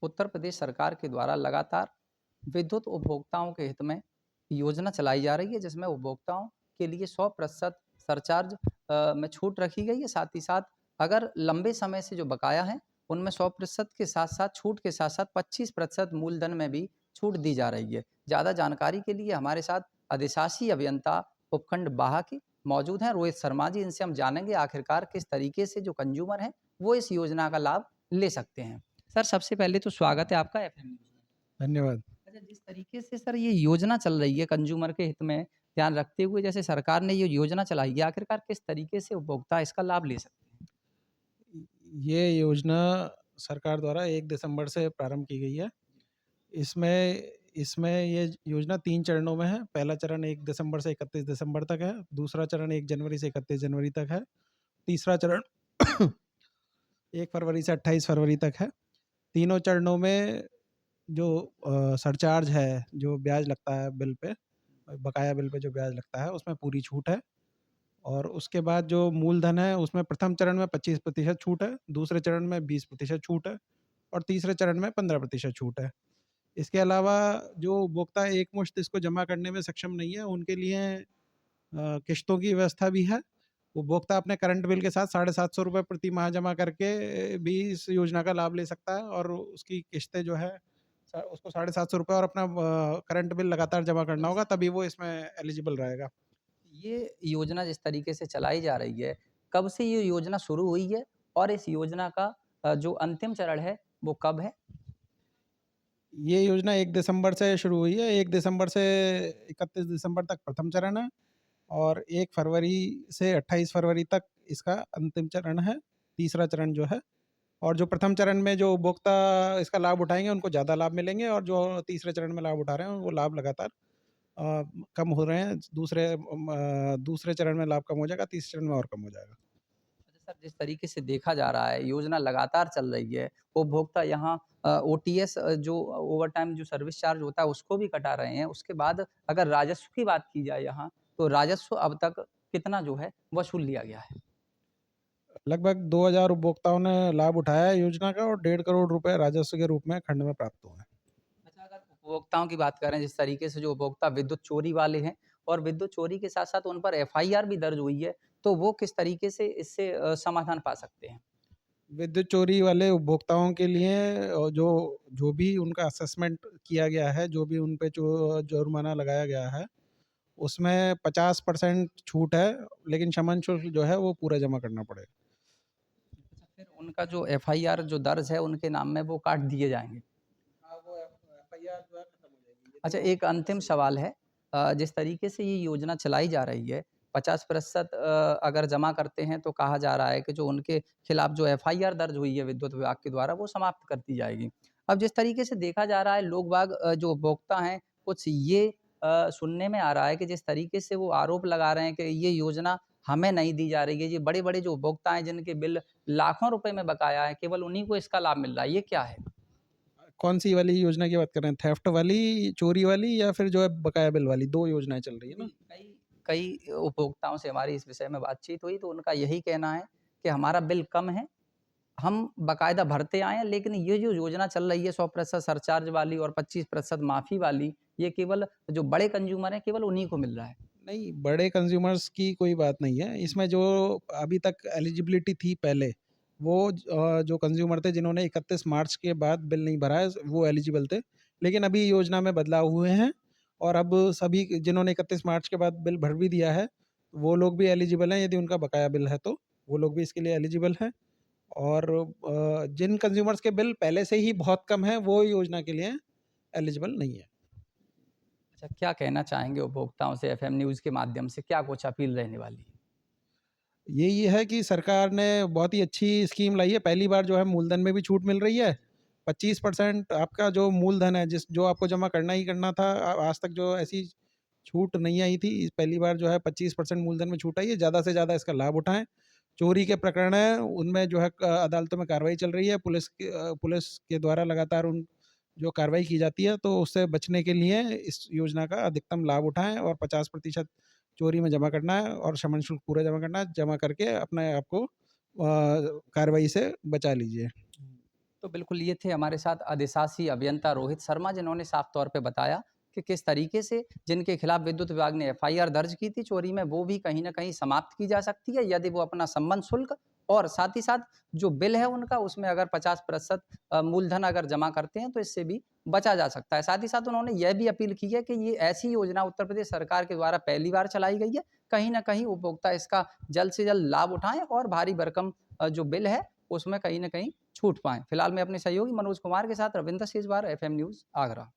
उत्तर प्रदेश सरकार के द्वारा लगातार विद्युत उपभोक्ताओं के हित में योजना चलाई जा रही है, जिसमें उपभोक्ताओं के लिए 100% सरचार्ज में छूट रखी गई है। साथ ही साथ अगर लंबे समय से जो बकाया है, उनमें 100% के साथ-साथ छूट के साथ-साथ 25% मूलधन में भी छूट दी जा रही है। ज़्यादा जानकारी के लिए हमारे साथ अधिशासी अभियंता उपखंड बाह मौजूद हैं, रोहित शर्मा जी। इनसे हम जानेंगे आखिरकार किस तरीके से जो कंज्यूमर हैं, वो इस योजना का लाभ ले सकते हैं। सर, सबसे पहले तो स्वागत है आपका एफएम न्यूज़ में। धन्यवाद। अच्छा, जिस तरीके से सर ये योजना चल रही है कंज्यूमर के हित में ध्यान रखते हुए, जैसे सरकार ने ये योजना चलाई है, आखिरकार किस तरीके से उपभोक्ता इसका लाभ ले सकते हैं? ये योजना सरकार द्वारा 1 दिसंबर से प्रारंभ की गई है। इसमें इसमें ये योजना 3 चरणों में है। पहला चरण 1 दिसंबर से 31 दिसंबर तक है, दूसरा चरण 1 जनवरी से 31 जनवरी तक है, तीसरा चरण 1 फरवरी से 28 फरवरी तक है। तीनों चरणों में जो सरचार्ज है, जो ब्याज लगता है बिल पे, बकाया बिल पे जो ब्याज लगता है, उसमें पूरी छूट है। और उसके बाद जो मूलधन है, उसमें प्रथम चरण में 25% छूट है, दूसरे चरण में 20% छूट है और तीसरे चरण में 15% छूट है। इसके अलावा जो उपभोक्ता एकमुश्त इसको जमा करने में सक्षम नहीं है, उनके लिए किश्तों की व्यवस्था भी है। उपभोक्ता अपने करंट बिल के साथ ₹750 प्रति माह जमा करके भी इस योजना का लाभ ले सकता है और उसकी किश्तें जो है उसको ₹750 और अपना करंट बिल लगातार जमा करना होगा, तभी वो इसमें एलिजिबल रहेगा। ये योजना जिस तरीके से चलाई जा रही है, कब से ये योजना शुरू हुई है और इस योजना का जो अंतिम चरण है, वो कब है? ये योजना 1 दिसंबर से शुरू हुई है। 1 दिसंबर से 31 दिसंबर तक प्रथम चरण है और 1 फरवरी से 28 फरवरी तक इसका अंतिम चरण है, तीसरा चरण जो है। और जो प्रथम चरण में जो उपभोक्ता इसका लाभ उठाएँगे, उनको ज़्यादा लाभ मिलेंगे और जो तीसरे चरण में लाभ उठा रहे हैं, वो लाभ लगातार कम हो रहे हैं। दूसरे चरण में लाभ कम हो जाएगा, तीसरे चरण में और कम हो जाएगा। अच्छा सर, जिस तरीके से देखा जा रहा है, योजना लगातार चल रही है, उपभोक्ता यहाँ ओटीएस जो ओवरटाइम जो सर्विस चार्ज होता है, उसको भी कटा रहे हैं। उसके बाद अगर राजस्व की बात की जाए यहाँ, तो राजस्व अब तक कितना जो है वसूल लिया गया है? लगभग 2000 उपभोक्ताओं ने लाभ उठाया है योजना का और 1.5 करोड़ रुपए राजस्व के रूप में खंड में प्राप्त हुए हैं। अच्छा, अगर उपभोक्ताओं की बात करें, जिस तरीके से जो उपभोक्ता विद्युत चोरी वाले हैं और विद्युत चोरी के साथ-साथ उन पर एफआईआर भी दर्ज हुई है, तो वो किस तरीके से इससे समाधान पा सकते हैं? विद्युत चोरी वाले उपभोक्ताओं के लिए जो जो भी उनका असेसमेंट किया गया है, जो भी उन पे जो जुर्माना लगाया गया है, उसमें 50% छूट है, लेकिन शमन शुल्क जो है वो पूरा जमा करना पड़ेगा। अच्छा, फिर उनका जो एफआईआर जो दर्ज है, उनके नाम में वो काट दिए जाएँगे। हाँ, वो एफआईआर जो है खत्म हो जाएगी। ये अच्छा, तो एक अंतिम सवाल है, जिस तरीके से ये योजना चलाई जा रही है, 50% अगर जमा करते हैं तो कहा जा रहा है कि जो उनके खिलाफ जो एफआईआर दर्ज हुई है विद्युत विभाग के द्वारा, वो समाप्त कर दी जाएगी। अब जिस तरीके से देखा जा रहा है, लोग-बाग जो उपभोक्ता हैं, कुछ ये सुनने में आ रहा है कि जिस तरीके से वो आरोप लगा रहे हैं कि ये योजना हमें नहीं दी जा रही है, ये बड़े-बड़े जो उपभोक्ता हैं जिनके बिल लाखों रुपए में बकाया है, केवल उन्हीं को इसका लाभ मिल रहा है, ये क्या है? कौन-सी वाली योजना की बात कर रहे हैं? थेफ्ट वाली, चोरी वाली या फिर जो है बकाया बिल वाली? 2 योजनाएँ चल रही है जी, ना? कई कई उपभोक्ताओं से हमारी इस विषय में बातचीत हुई, तो उनका यही कहना है कि हमारा बिल कम है, हम बाकायदा भरते आए हैं, लेकिन ये जो योजना चल रही है 100% सरचार्ज वाली और 25% माफ़ी वाली, ये केवल जो बड़े कंज़्यूमर हैं, केवल उन्हीं को मिल रहा है। नहीं, बड़े कंज़्यूमर्स की कोई बात नहीं है। इसमें जो अभी तक एलिजिबिलिटी थी पहले, वो जो कंज़्यूमर थे जिन्होंने 31 मार्च के बाद बिल नहीं भरा है, वो एलिजिबल थे। लेकिन अभी योजना में बदलाव हुए हैं और अब सभी जिन्होंने 31 मार्च के बाद बिल भर भी दिया है, वो लोग भी एलिजिबल हैं। यदि उनका बकाया बिल है तो, वो लोग भी इसके लिए एलिजिबल हैं। और जिन कंज़्यूमर्स के बिल पहले से ही बहुत कम हैं, वो योजना के लिए एलिजिबल नहीं है। अच्छा, क्या कहना चाहेंगे उपभोक्ताओं से एफएम न्यूज़ के माध्यम से, क्या कुछ अपील रहने वाली है? यही है कि सरकार ने बहुत ही अच्छी स्कीम लाई है। पहली बार जो है मूलधन में भी छूट मिल रही है। 25% आपका जो मूलधन है जो आपको जमा करना ही करना था, आज तक जो ऐसी छूट नहीं आई थी। पहली बार जो है 25% मूलधन में छूट आई है। ज़्यादा से ज़्यादा इसका लाभ उठाएँ। चोरी के प्रकरण हैं, उनमें जो है अदालतों में कार्रवाई चल रही है। पुलिस के द्वारा लगातार उन जो कार्रवाई की जाती है, तो उससे बचने के लिए इस योजना का अधिकतम लाभ उठाएँ और 50% चोरी में जमा करना है और शमन शुल्क पूरा जमा करना है। जमा करके अपने आप को कार्रवाई से बचा लीजिए। तो बिल्कुल ये थे हमारे साथ अधिशासी अभियंता रोहित शर्मा, जिन्होंने साफ तौर पे बताया कि किस तरीके से जिनके खिलाफ विद्युत विभाग ने एफआईआर दर्ज की थी चोरी में, वो भी कहीं न कहीं समाप्त की जा सकती है यदि वो अपना संबंध शुल्क और साथ ही साथ जो बिल है उनका, उसमें अगर 50% मूलधन अगर जमा करते हैं तो इससे भी बचा जा सकता है। साथ ही साथ उन्होंने यह भी अपील की है कि ये ऐसी योजना उत्तर प्रदेश सरकार के द्वारा पहली बार चलाई गई है। कहीं न कहीं उपभोक्ता इसका जल्द से जल्द लाभ उठाएँ और भारी भरकम जो बिल है उसमें कहीं न कहीं छूट पाएँ। फिलहाल मैं अपने सहयोगी मनोज कुमार के साथ रविंद्र सेजवार, एफएम न्यूज़, आगरा।